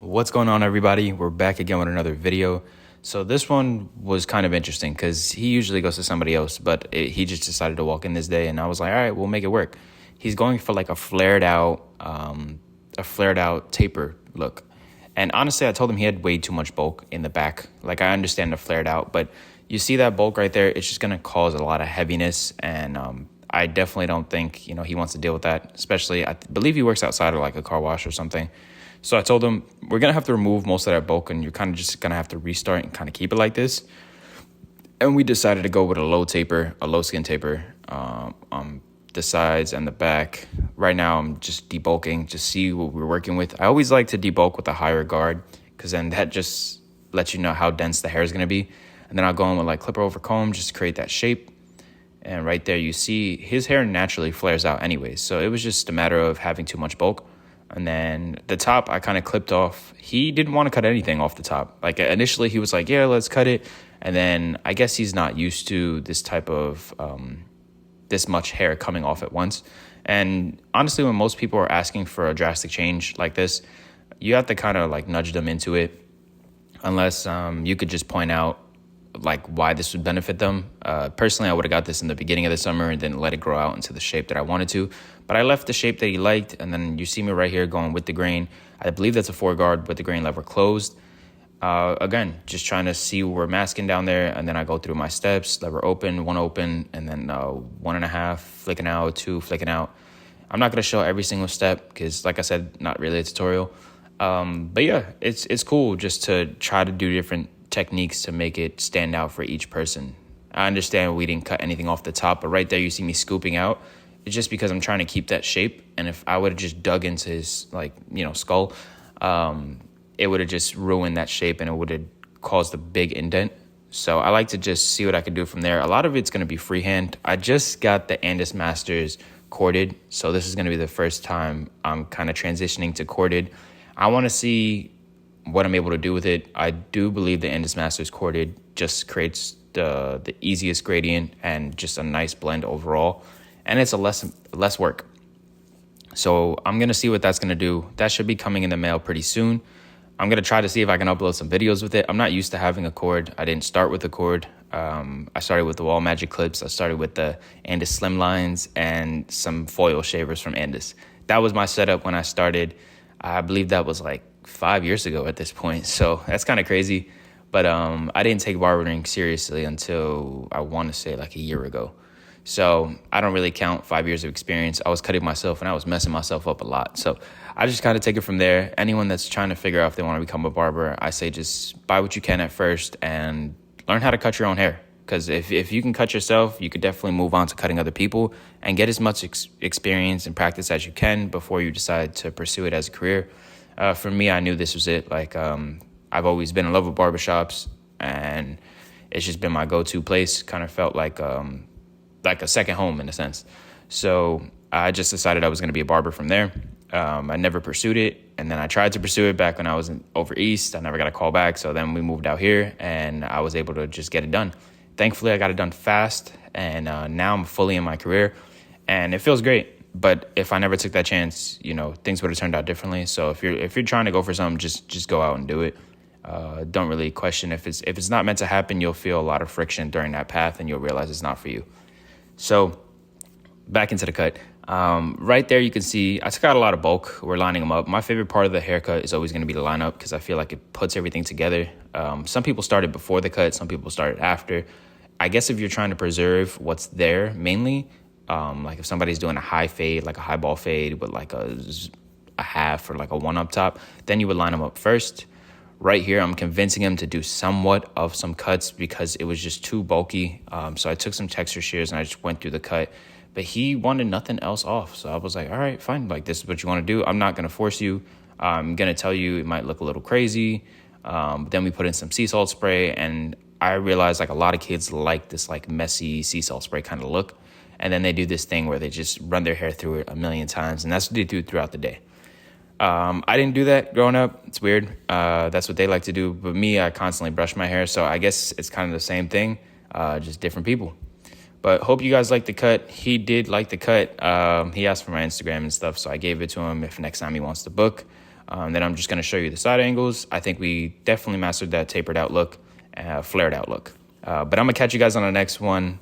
What's going on, everybody? We're back again with another video. So this one was kind of interesting because he usually goes to somebody else, but he just decided to walk in this day, and I was like, all right, we'll make it work. He's going for like a flared out taper look. And honestly, I told him he had way too much bulk in the back. Like, I understand the flared out, but you see that bulk right there, it's just going to cause a lot of heaviness. And I definitely don't think, he wants to deal with that. Especially, I believe he works outside of like a car wash or something. So I told him, we're going to have to remove most of that bulk, and you're kind of just going to have to restart and kind of keep it like this. And we decided to go with a low skin taper, the sides and the back. Right now, I'm just debulking, just see what we're working with. I always like to debulk with a higher guard, because then that just lets you know how dense the hair is going to be. And then I'll go in with like clipper over comb, just to create that shape. And right there, you see his hair naturally flares out anyways. So it was just a matter of having too much bulk. And then the top, I kind of clipped off. He didn't want to cut anything off the top. Like, initially, he was like, yeah, let's cut it. And then I guess he's not used to this type of, this much hair coming off at once. And honestly, when most people are asking for a drastic change like this, you have to kind of like nudge them into it. Unless you could just point out like why this would benefit them. Personally, I would have got this in the beginning of the summer and then let it grow out into the shape that I wanted to. But I left the shape that he liked, and then you see me right here going with the grain. I believe that's a 4-guard with the grain lever closed. Again, just trying to see where we're masking down there, and then I go through my steps, lever open, 1 open, and then 1.5 flicking out, 2 flicking out. I'm not going to show every single step because, like I said, not really a tutorial. But yeah, it's cool just to try to do different techniques to make it stand out for each person. I understand we didn't cut anything off the top, but right there you see me scooping out. It's just because I'm trying to keep that shape, and if I would have just dug into his skull, it would have just ruined that shape and it would have caused a big indent. So I like to just see what I can do from there. A lot of it's going to be freehand. I just got the Andis Masters corded, so this is going to be the first time I'm kind of transitioning to corded. I want to see what I'm able to do with it. I do believe the Andis Masters corded just creates the easiest gradient and just a nice blend overall. And it's a less work. So I'm going to see what that's going to do. That should be coming in the mail pretty soon. I'm going to try to see if I can upload some videos with it. I'm not used to having a cord. I didn't start with a cord. I started with the Wall Magic clips. I started with the Andis Slimlines and some foil shavers from Andis. That was my setup when I started. I believe that was like 5 years ago at this point. So that's kind of crazy. But I didn't take barbering seriously until I want to say like a year ago. So I don't really count 5 years of experience. I was cutting myself and I was messing myself up a lot. So I just kind of take it from there. Anyone that's trying to figure out if they want to become a barber, I say just buy what you can at first and learn how to cut your own hair. Because if you can cut yourself, you could definitely move on to cutting other people and get as much experience and practice as you can before you decide to pursue it as a career. For me, I knew this was it. Like, I've always been in love with barbershops, and it's just been my go-to place. Kind of felt like a second home in a sense. So I just decided I was going to be a barber from there. I never pursued it. And then I tried to pursue it back when I was over East. I never got a call back. So then we moved out here and I was able to just get it done. Thankfully, I got it done fast. And now I'm fully in my career and it feels great. But if I never took that chance, things would have turned out differently. So if you're trying to go for something, just go out and do it. Don't really question if it's not meant to happen. You'll feel a lot of friction during that path and you'll realize it's not for you. So back into the cut. Right there you can see I took out a lot of bulk. We're lining them up. My favorite part of the haircut is always going to be the lineup because I feel like it puts everything together. Some people started before the cut. Some people started after. I guess if you're trying to preserve what's there mainly, like if somebody's doing a high fade, like a high ball fade with like a half or like a 1 up top, then you would line them up first. Right here, I'm convincing him to do somewhat of some cuts because it was just too bulky. So I took some texture shears and I just went through the cut. But he wanted nothing else off. So I was like, all right, fine. Like, this is what you want to do. I'm not going to force you. I'm going to tell you it might look a little crazy. But then we put in some sea salt spray. And I realized like a lot of kids like this like messy sea salt spray kind of look. And then they do this thing where they just run their hair through it a million times. And that's what they do throughout the day. I didn't do that growing up. It's weird. That's what they like to do. But me, I constantly brush my hair. So I guess it's kind of the same thing, just different people. But hope you guys like the cut. He did like the cut. He asked for my Instagram and stuff, so I gave it to him if next time he wants to book. Then I'm just going to show you the side angles. I think we definitely mastered that tapered out look, flared out look. But I'm going to catch you guys on the next one.